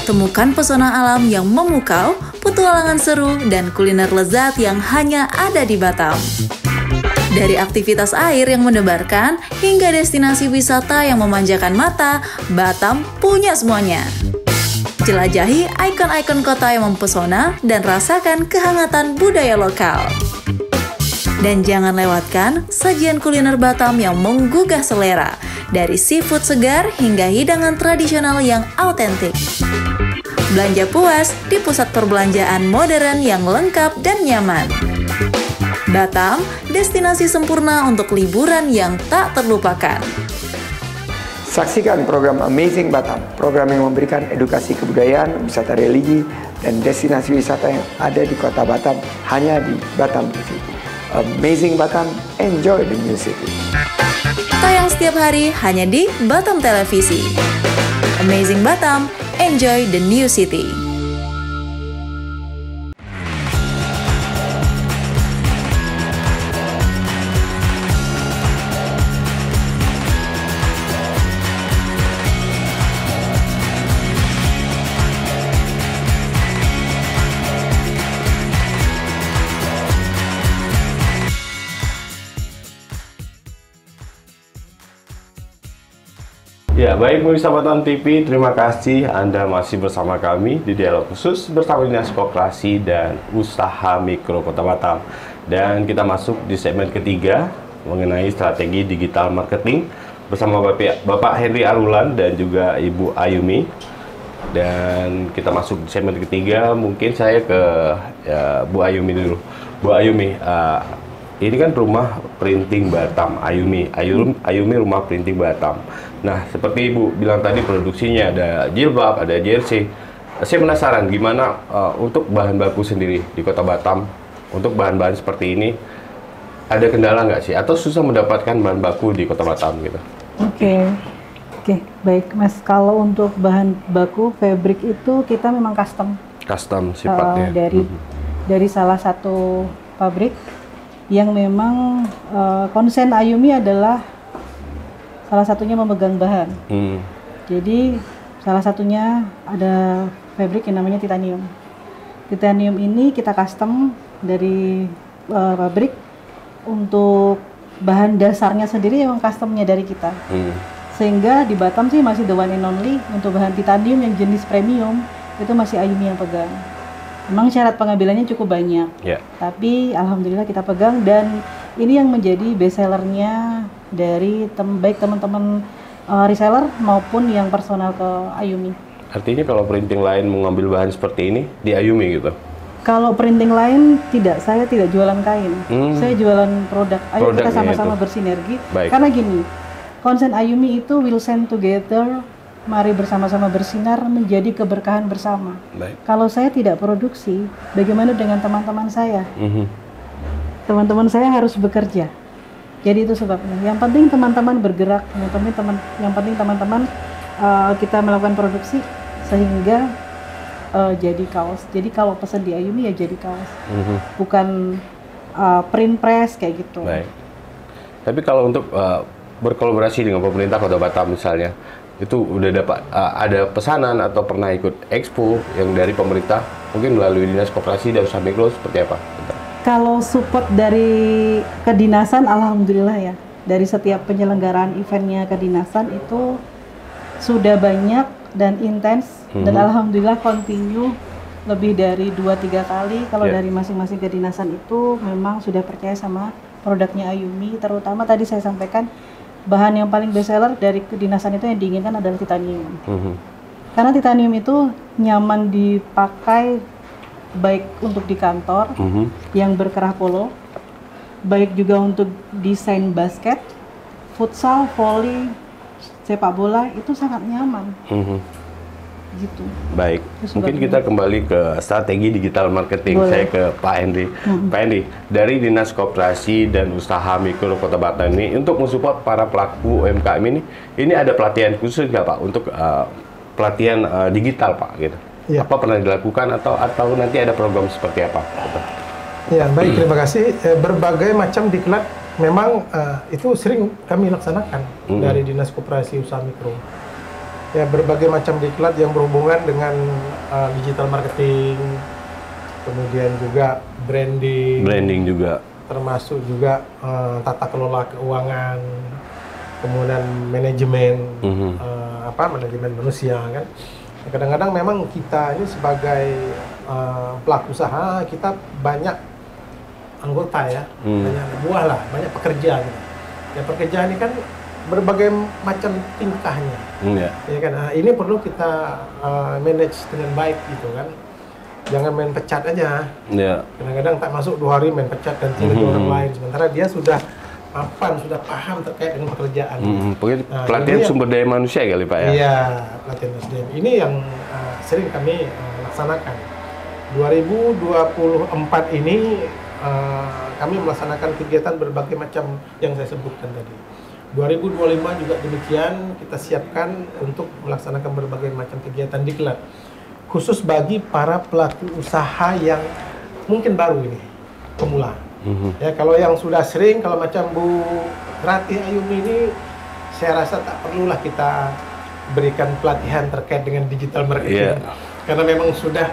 Temukan pesona alam yang memukau, petualangan seru, dan kuliner lezat yang hanya ada di Batam. Dari aktivitas air yang mendebarkan, hingga destinasi wisata yang memanjakan mata, Batam punya semuanya. Jelajahi ikon-ikon kota yang mempesona dan rasakan kehangatan budaya lokal. Dan jangan lewatkan sajian kuliner Batam yang menggugah selera, dari seafood segar hingga hidangan tradisional yang autentik. Belanja puas di pusat perbelanjaan modern yang lengkap dan nyaman. Batam, destinasi sempurna untuk liburan yang tak terlupakan. Saksikan program Amazing Batam, program yang memberikan edukasi kebudayaan, wisata religi, dan destinasi wisata yang ada di kota Batam hanya di Batam TV. Amazing Batam, enjoy the new city. Tayang setiap hari hanya di Batam Televisi. Amazing Batam, enjoy the new city. Ya, baik pemirsa Batam TV, terima kasih Anda masih bersama kami di dialog khusus bersama Dinas Koperasi dan Usaha Mikro Kota Batam. Dan kita masuk di segmen ketiga mengenai strategi digital marketing bersama Bapak Henry Arulan dan juga Ibu Ayumi. Dan kita masuk di segmen ketiga, mungkin saya ke Bu Ayumi dulu. Bu Ayumi, ini kan rumah printing Batam, Ayumi rumah printing Batam. Nah, seperti Ibu bilang tadi, produksinya ada jilbab, ada jersey. Saya penasaran gimana untuk bahan baku sendiri di Kota Batam. Untuk bahan-bahan seperti ini, ada kendala nggak sih? Atau susah mendapatkan bahan baku di Kota Batam gitu? Oke, baik Mas. Kalau untuk bahan baku fabric itu kita memang custom. Custom sifatnya. Dari salah satu pabrik yang memang konsen Ayumi adalah salah satunya memegang bahan. Jadi salah satunya ada fabric yang namanya titanium. Titanium ini kita custom dari pabrik. Untuk bahan dasarnya sendiri memang customnya dari kita. Sehingga di Batam sih masih the one and only untuk bahan titanium yang jenis premium itu masih Ayumi yang pegang. Memang syarat pengambilannya cukup banyak, tapi alhamdulillah kita pegang, dan ini yang menjadi best sellernya dari baik teman-teman reseller maupun yang personal ke Ayumi. Artinya kalau printing lain mengambil bahan seperti ini di Ayumi gitu? Kalau printing lain tidak, saya tidak jualan kain, saya jualan produk. Ayo kita sama-sama bersinergi. Karena gini, konsen Ayumi itu will stand together. Mari bersama-sama bersinar menjadi keberkahan bersama. Kalau saya tidak produksi, bagaimana dengan teman-teman saya? Teman-teman saya harus bekerja. Jadi itu sebabnya. Yang penting teman-teman bergerak. Yang penting teman-teman kita melakukan produksi sehingga jadi kaos. Jadi kalau pesan di Ayumi ya jadi kaos. Bukan print press kayak gitu. Baik. Tapi kalau untuk berkolaborasi dengan pemerintah Kota Batam misalnya, itu udah dapat ada pesanan atau pernah ikut expo yang dari pemerintah mungkin melalui Dinas Koperasi dan Usaha Mikro seperti apa? Kalau support dari kedinasan, alhamdulillah ya, dari setiap penyelenggaraan eventnya kedinasan itu sudah banyak dan intens, dan alhamdulillah continue lebih dari 2-3 kali. Kalau dari masing-masing kedinasan itu memang sudah percaya sama produknya Ayumi, terutama tadi saya sampaikan bahan yang paling best seller dari kedinasan itu yang diinginkan adalah titanium. Karena titanium itu nyaman dipakai baik untuk di kantor yang berkerah polo, baik juga untuk desain basket, futsal, volley, sepak bola, itu sangat nyaman. Gitu. Baik, mungkin kita kembali ke strategi digital marketing. Saya ke Pak Henry. Pak Henry, dari Dinas Koperasi dan Usaha Mikro Kota Batam ini untuk mensupport para pelaku UMKM ini ada pelatihan khusus nggak Pak untuk pelatihan digital Pak gitu? Apa pernah dilakukan atau nanti ada program seperti apa? Ya, baik, terima kasih. Berbagai macam diklat memang itu sering kami laksanakan dari Dinas Koperasi Usaha Mikro. Ya, berbagai macam diklat yang berhubungan dengan digital marketing, kemudian juga branding juga, termasuk juga tata kelola keuangan, kemudian manajemen manajemen manusia kan. Kadang-kadang memang kita ini sebagai pelaku usaha kita banyak anggota ya, banyak buah lah, banyak pekerja gitu. Ya pekerja ini kan berbagai macam tingkahnya, ya kan. Nah, ini perlu kita manage dengan baik gitu kan. Jangan main pecat aja. Kadang-kadang tak masuk 2 hari main pecat dan tidak orang lain. Sementara dia sudah mapan, sudah paham terkait dengan pekerjaan. Pelatihan sumber daya manusia kali Pak ya? Iya, pelatihan SDM. Ini yang sering kami laksanakan. 2024 ini kami melaksanakan kegiatan berbagai macam yang saya sebutkan tadi. 2025 juga demikian, kita siapkan untuk melaksanakan berbagai macam kegiatan diklat. Khusus bagi para pelaku usaha yang mungkin baru ini, pemula. Ya, kalau yang sudah sering, kalau macam Bu Rati Ayumi ini, saya rasa tak perlulah kita berikan pelatihan terkait dengan digital marketing, karena memang sudah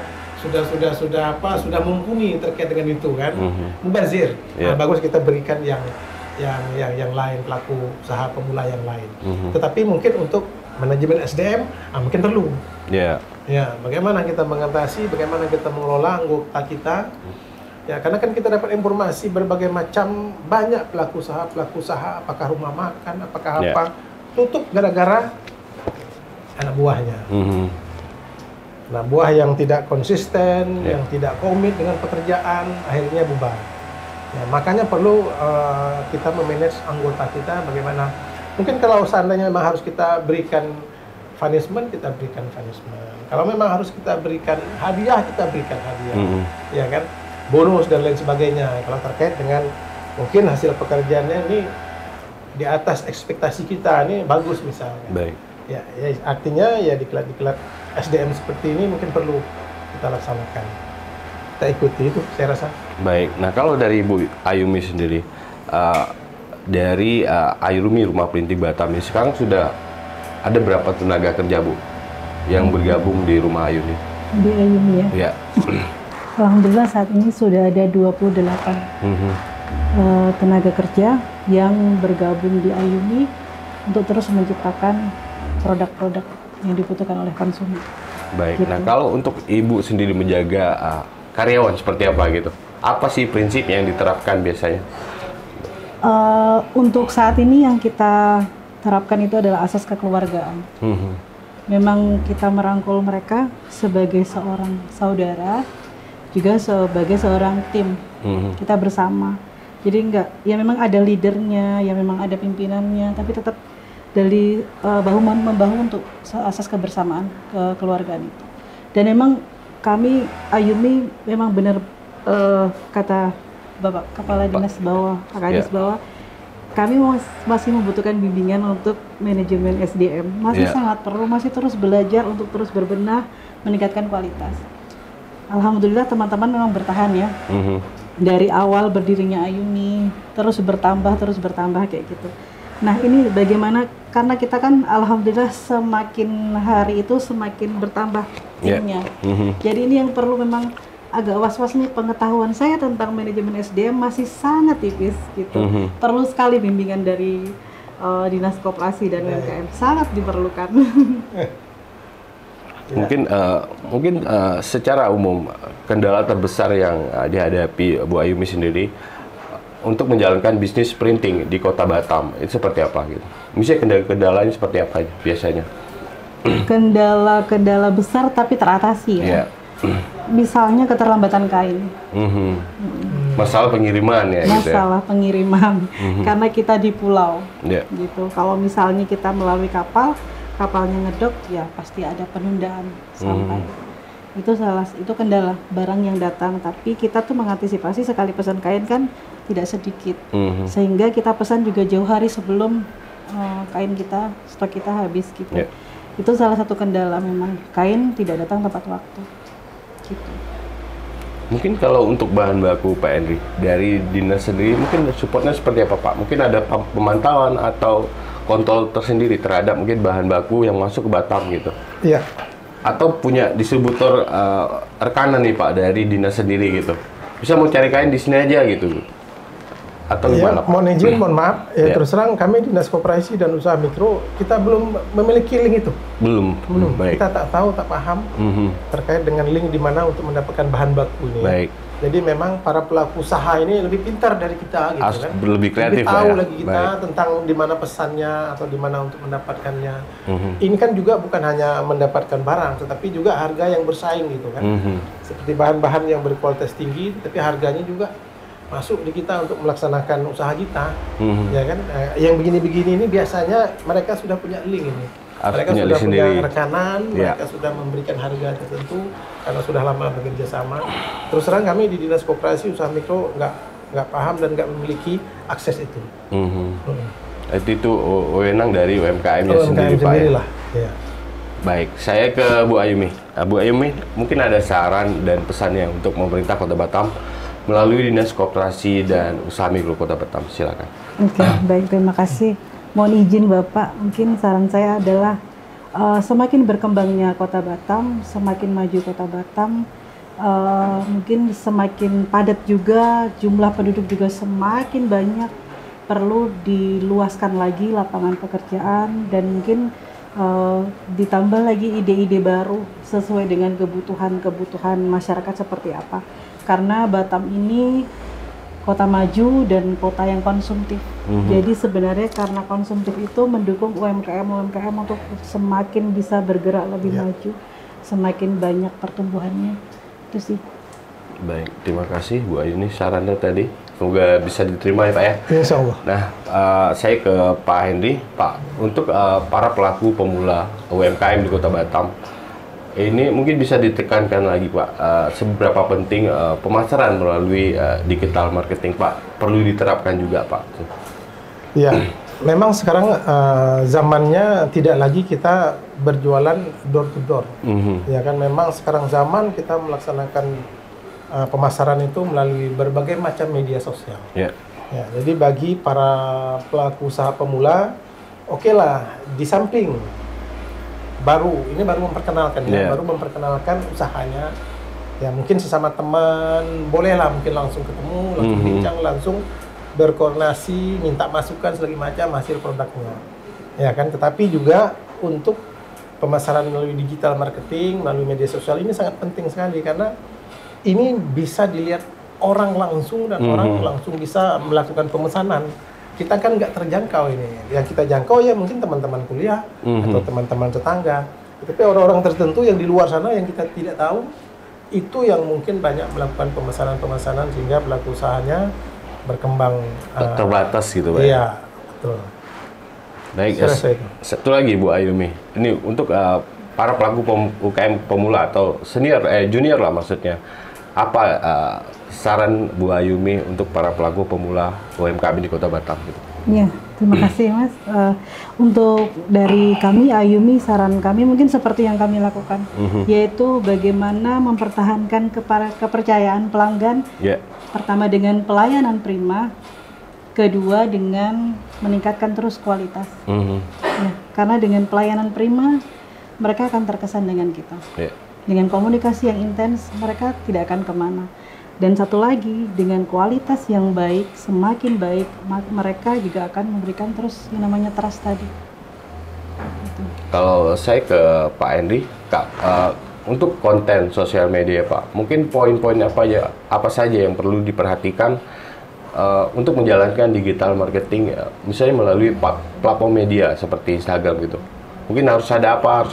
mumpuni terkait dengan itu kan, mubazir. Nah, bagus kita berikan yang lain, pelaku usaha pemula yang lain. Tetapi mungkin untuk manajemen SDM, mungkin perlu. Ya, bagaimana kita mengatasi, bagaimana kita mengelola anggota kita. Ya, karena kan kita dapat informasi berbagai macam, banyak pelaku usaha, apakah rumah makan, apakah apa, tutup gara-gara anak buahnya. Nah, buah yang tidak konsisten, yang tidak komit dengan pekerjaan, akhirnya bubar. Ya, makanya perlu kita memanage anggota kita bagaimana. Mungkin kalau seandainya memang harus kita berikan punishment, kita berikan punishment. Kalau memang harus kita berikan hadiah, kita berikan hadiah. Ya kan? Bonus dan lain sebagainya. Kalau terkait dengan mungkin hasil pekerjaannya ini di atas ekspektasi kita, ini bagus misalnya. Ya, artinya ya diklat-diklat SDM seperti ini mungkin perlu kita laksanakan. Kita ikuti itu, saya rasa. Baik. Nah, kalau dari Ibu Ayumi sendiri, dari Ayumi Rumah Printing Batam ini sekarang sudah ada berapa tenaga kerja Bu yang bergabung di Rumah Ayumi? Di Ayumi ya? Alhamdulillah saat ini sudah ada 28 tenaga kerja yang bergabung di Ayumi untuk terus menciptakan produk-produk yang dibutuhkan oleh konsumen. Baik. Nah, kalau untuk Ibu sendiri menjaga karyawan seperti apa gitu? Apa sih prinsip yang diterapkan biasanya? Untuk saat ini yang kita terapkan itu adalah asas kekeluargaan. Memang kita merangkul mereka sebagai seorang saudara, juga sebagai seorang tim. Kita bersama. Jadi enggak, ya memang ada leadernya, ya memang ada pimpinannya, tapi tetap dari bahu-membahu untuk asas kebersamaan, kekeluargaan itu. Dan memang kami Ayumi memang benar kata Bapak Kepala Dinas Bawah, Pak Kadis Bawah, kami masih membutuhkan bimbingan untuk manajemen SDM. Masih sangat perlu, masih terus belajar untuk terus berbenah, meningkatkan kualitas. Alhamdulillah teman-teman memang bertahan ya. Dari awal berdirinya Ayumi, terus bertambah kayak gitu. Nah ini bagaimana, karena kita kan alhamdulillah semakin hari itu semakin bertambah timnya. Jadi ini yang perlu memang agak was-was nih, pengetahuan saya tentang manajemen SDM masih sangat tipis gitu. Perlu sekali bimbingan dari Dinas Koperasi dan UMKM, sangat diperlukan. Mungkin secara umum kendala terbesar yang dihadapi Bu Ayumi sendiri untuk menjalankan bisnis printing di Kota Batam itu seperti apa gitu? Misalnya kendalanya seperti apa biasanya? Kendala besar tapi teratasi ya. Misalnya keterlambatan kain. Masalah pengiriman ya. Masalah pengiriman karena kita di pulau gitu. Kalau misalnya kita melalui kapalnya ngedok ya pasti ada penundaan sampai. Itu kendala barang yang datang, tapi kita tuh mengantisipasi sekali pesan kain kan tidak sedikit. Sehingga kita pesan juga jauh hari sebelum kain kita, stok kita habis gitu. Itu salah satu kendala, memang kain tidak datang tepat waktu gitu. Mungkin kalau untuk bahan baku Pak Henry dari dinas sendiri mungkin supportnya seperti apa Pak? Mungkin ada pemantauan atau kontrol tersendiri terhadap mungkin bahan baku yang masuk ke Batam gitu? Iya. Atau punya distributor rekanan nih Pak dari dinas sendiri gitu? Bisa mau cari kain di sini aja gitu? atau ya, gimana? mohon izin, mohon maaf. Ya, Ya. terus terang kami Dinas Koperasi dan Usaha Mikro kita belum memiliki link itu. Belum. Baik. Kita tak tahu, tak paham terkait dengan link di mana untuk mendapatkan bahan baku ini. Baik. Jadi memang para pelaku usaha ini lebih pintar dari kita gitu kan. Lebih kreatif lebih tahu lah ya. lagi kita Baik. tentang di mana pesannya atau di mana untuk mendapatkannya. Ini kan juga bukan hanya mendapatkan barang, tetapi juga harga yang bersaing gitu kan. Seperti bahan-bahan yang berkualitas tinggi, tapi harganya juga masuk di kita untuk melaksanakan usaha kita. Ya kan? Yang begini-begini ini biasanya mereka sudah punya link ini. Harus Mereka punya sudah link punya sendiri. rekanan, Ya. mereka sudah memberikan harga tertentu karena sudah lama bekerja sama. Terus terang kami di Dinas Koperasi Usaha Mikro nggak paham dan nggak memiliki akses itu. Itu wewenang dari UMKM-nya UMKM sendiri, Pak. Ya? sendirilah. Ya. Baik, saya ke Bu Ayumi. Bu Ayumi, mungkin ada saran dan pesannya untuk pemerintah Kota Batam melalui Dinas Koperasi dan Usaha Mikro Kota Batam. Silakan. Oke, baik, terima kasih. Mohon izin Bapak, mungkin saran saya adalah semakin berkembangnya Kota Batam, semakin maju Kota Batam, mungkin semakin padat juga, jumlah penduduk juga semakin banyak, perlu diluaskan lagi lapangan pekerjaan dan mungkin ditambah lagi ide-ide baru sesuai dengan kebutuhan masyarakat seperti apa. Karena Batam ini kota maju dan kota yang konsumtif. Jadi sebenarnya karena konsumtif itu mendukung UMKM untuk semakin bisa bergerak lebih maju, semakin banyak pertumbuhannya. Itu sih. Baik, terima kasih Bu Ayuni sarannya tadi. Semoga bisa diterima ya Pak ya. Insya Allah. Nah, saya ke Pak Hendy. Pak, untuk para pelaku pemula UMKM di Kota Batam, ini mungkin bisa ditekankan lagi Pak, seberapa penting pemasaran melalui digital marketing Pak, perlu diterapkan juga Pak. Ya, memang sekarang zamannya tidak lagi kita berjualan door to door. Ya kan, memang sekarang zaman kita melaksanakan pemasaran itu melalui berbagai macam media sosial. Ya. Ya, jadi bagi para pelaku usaha pemula, oke lah, di samping baru memperkenalkan ya, baru memperkenalkan usahanya. Ya mungkin sesama teman, bolehlah mungkin langsung ketemu, langsung bincang, langsung berkoordinasi, minta masukan segala macam hasil produknya. Ya kan, tetapi juga untuk pemasaran melalui digital marketing, melalui media sosial ini sangat penting sekali karena ini bisa dilihat orang langsung dan orang langsung bisa melakukan pemesanan. Kita kan nggak terjangkau ini. Yang kita jangkau ya mungkin teman-teman kuliah atau teman-teman tetangga. Tapi orang-orang tertentu yang di luar sana yang kita tidak tahu, itu yang mungkin banyak melakukan pemesanan-pemesanan sehingga pelaku usahanya berkembang. Terbatas gitu Pak. Iya, betul. Baik, satu lagi Bu Ayumi. Ini untuk para pelaku UKM pemula atau junior lah maksudnya. Apa saran Bu Ayumi untuk para pelaku pemula UMKM di Kota Batam? Gitu? Ya, terima kasih Mas. Untuk dari kami Ayumi, saran kami mungkin seperti yang kami lakukan, yaitu bagaimana mempertahankan kepercayaan pelanggan. Pertama dengan pelayanan prima, kedua dengan meningkatkan terus kualitas. Ya, karena dengan pelayanan prima, mereka akan terkesan dengan kita. Dengan komunikasi yang intens, mereka tidak akan kemana. Dan satu lagi, dengan kualitas yang baik, semakin baik, mereka juga akan memberikan terus yang namanya trust tadi. Gitu. Kalau saya ke Pak Hendy, Kak, untuk konten sosial media Pak, mungkin poin-poin apa saja yang perlu diperhatikan untuk menjalankan digital marketing, misalnya melalui platform media seperti Instagram gitu. Mungkin harus ada apa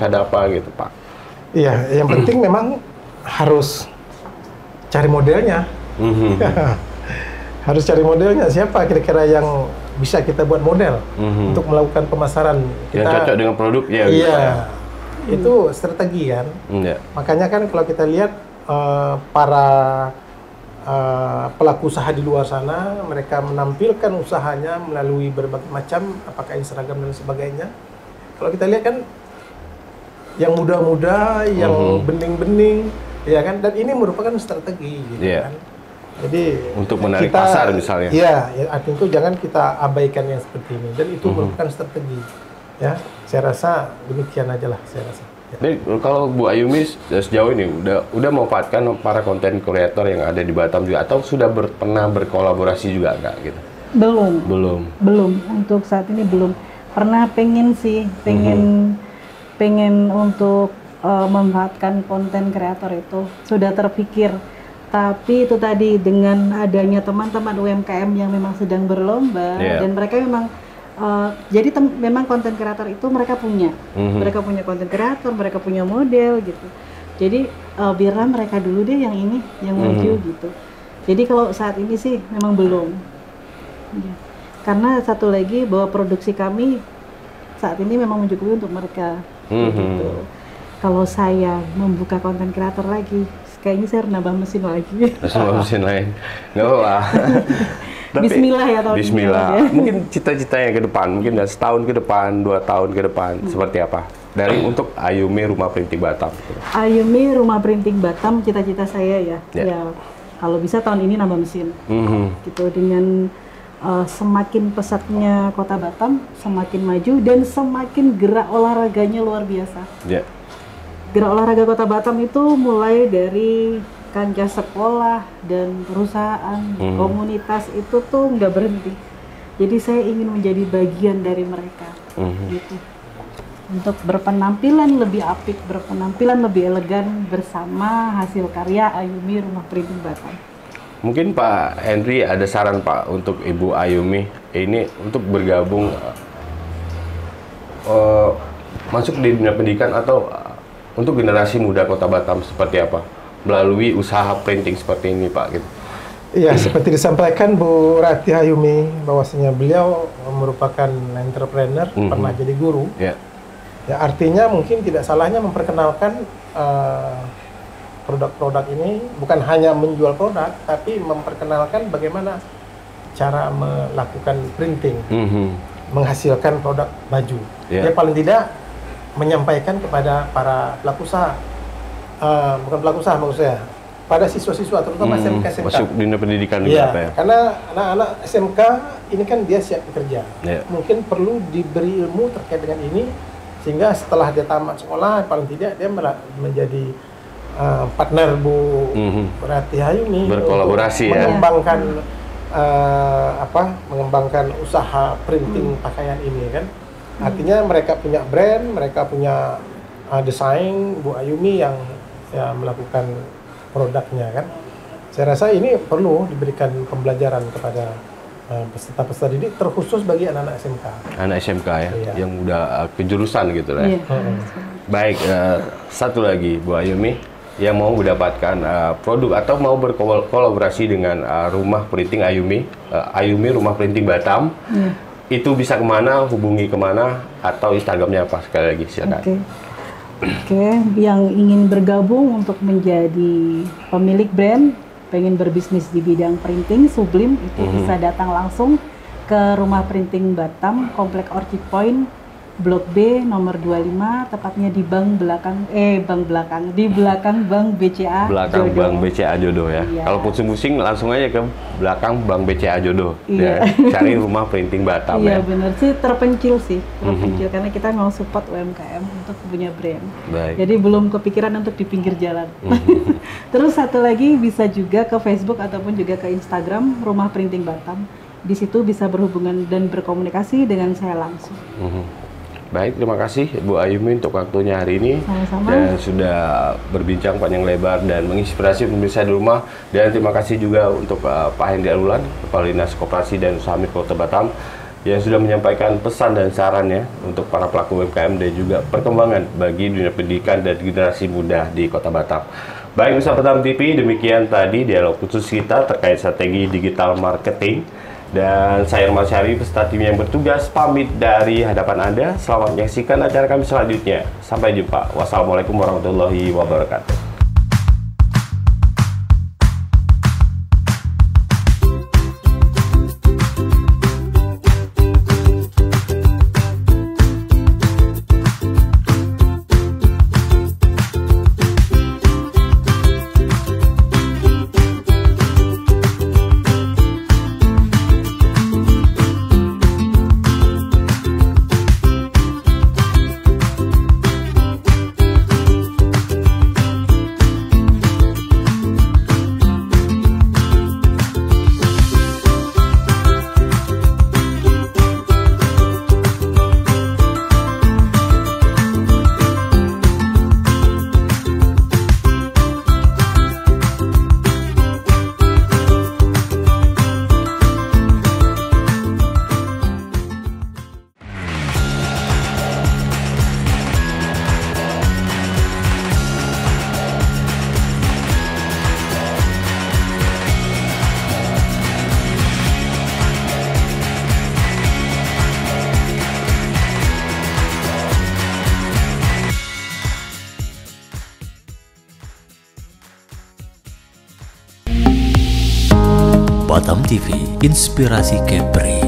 gitu Pak. Iya, yang penting memang harus cari modelnya. Harus cari modelnya, siapa kira-kira yang bisa kita buat model untuk melakukan pemasaran. Yang cocok dengan produk ya. Iya, itu strategi kan. Makanya kan kalau kita lihat para pelaku usaha di luar sana, mereka menampilkan usahanya melalui berbagai macam, apakah Instagram dan sebagainya. Kalau kita lihat kan yang muda-muda, yang bening-bening, ya kan, dan ini merupakan strategi, gitu kan. Jadi untuk menarik pasar misalnya. Iya, artinya itu jangan kita abaikan yang seperti ini, dan itu merupakan strategi. Ya, saya rasa demikian aja lah, saya rasa. Jadi kalau Bu Ayumi sejauh ini udah memanfaatkan para konten kreator yang ada di Batam juga, atau sudah pernah berkolaborasi juga enggak gitu? Belum. Untuk saat ini belum. Pernah pengen sih, pengen untuk memanfaatkan konten kreator itu sudah terpikir. Tapi itu tadi dengan adanya teman-teman UMKM yang memang sedang berlomba dan mereka memang jadi memang konten kreator itu mereka punya, mereka punya konten kreator, mereka punya model gitu. Jadi biarlah mereka dulu deh yang ini yang maju gitu. Jadi kalau saat ini sih memang belum. Ya. Karena satu lagi bahwa produksi kami saat ini memang mencukupi untuk mereka. Gitu. Kalau saya membuka konten kreator lagi, kayaknya saya harus nambah mesin lagi. Nambah mesin lain, nggak apa-apa. Bismillah ya tahun Bismillah. ini. Mungkin cita-citanya ke depan, mungkin setahun ke depan, 2 tahun ke depan, seperti apa? Dari untuk Ayumi Rumah Printing Batam. Ayumi Rumah Printing Batam, cita-cita saya ya kalau bisa tahun ini nambah mesin. Gitu dengan semakin pesatnya Kota Batam, semakin maju dan semakin gerak olahraganya luar biasa. Gerak olahraga Kota Batam itu mulai dari kancah sekolah dan perusahaan, komunitas itu tuh nggak berhenti. Jadi saya ingin menjadi bagian dari mereka, gitu. Untuk berpenampilan lebih apik, berpenampilan lebih elegan bersama hasil karya Ayumi Rumah Printing Batam. Mungkin Pak Henry ada saran Pak untuk Ibu Ayumi ini untuk bergabung masuk di dunia pendidikan atau untuk generasi muda Kota Batam seperti apa melalui usaha printing seperti ini Pak gitu. Iya, seperti disampaikan Bu Rati Ayumi bahwasanya beliau merupakan entrepreneur, pernah jadi guru. Ya, artinya mungkin tidak salahnya memperkenalkan produk-produk ini, bukan hanya menjual produk, tapi memperkenalkan bagaimana cara melakukan printing, menghasilkan produk baju. Dia paling tidak menyampaikan kepada para pelaku usaha, bukan pelaku usaha maksud saya, pada siswa-siswa terutama SMK. Masuk dunia pendidikan ya, apa ya? Karena anak-anak SMK ini kan dia siap bekerja, mungkin perlu diberi ilmu terkait dengan ini sehingga setelah dia tamat sekolah paling tidak dia menjadi partner Bu Rati Ayumi berkolaborasi mengembangkan mengembangkan usaha printing pakaian ini kan. Artinya mereka punya brand, mereka punya desain Bu Ayumi yang melakukan produknya kan. Saya rasa ini perlu diberikan pembelajaran kepada peserta-peserta didik terkhusus bagi anak-anak SMK. Anak SMK yang udah kejurusan gitu lah. Baik, satu lagi Bu Ayumi yang mau mendapatkan produk atau mau berkolaborasi dengan Rumah Printing Ayumi, Ayumi Rumah Printing Batam. Itu bisa kemana, hubungi kemana, atau Instagramnya apa? Sekali lagi silakan. Oke, yang ingin bergabung untuk menjadi pemilik brand, pengen berbisnis di bidang printing, Sublim, itu bisa datang langsung ke Rumah Printing Batam, Komplek Orchid Point, Blok B, nomor 25, tepatnya di di belakang Bank BCA belakang Jodoh. Bank BCA Jodoh ya. Kalau pusing-pusing langsung aja ke belakang Bank BCA Jodoh. Cari Rumah Printing Batam ya. Iya benar sih, terpencil karena kita mau support UMKM untuk punya brand. Jadi belum kepikiran untuk di pinggir jalan. Terus satu lagi bisa juga ke Facebook ataupun juga ke Instagram Rumah Printing Batam. Di situ bisa berhubungan dan berkomunikasi dengan saya langsung. Baik, terima kasih Bu Ayumi untuk waktunya hari ini. Sama-sama. Dan sudah berbincang panjang lebar dan menginspirasi pemirsa di rumah. Dan terima kasih juga untuk Pak Hendy Alulan, Kepala Dinas Koperasi dan Usaha Mikro Kota Batam, yang sudah menyampaikan pesan dan sarannya untuk para pelaku UMKM dan juga perkembangan bagi dunia pendidikan dan generasi muda di Kota Batam. Baik, Usaha Batam TV, demikian tadi dialog khusus kita terkait strategi digital marketing. Dan saya Herman Syari beserta tim yang bertugas pamit dari hadapan Anda. Selamat menyaksikan acara kami selanjutnya. Sampai jumpa. Wassalamualaikum warahmatullahi wabarakatuh. Batam TV, Inspirasi Kepri.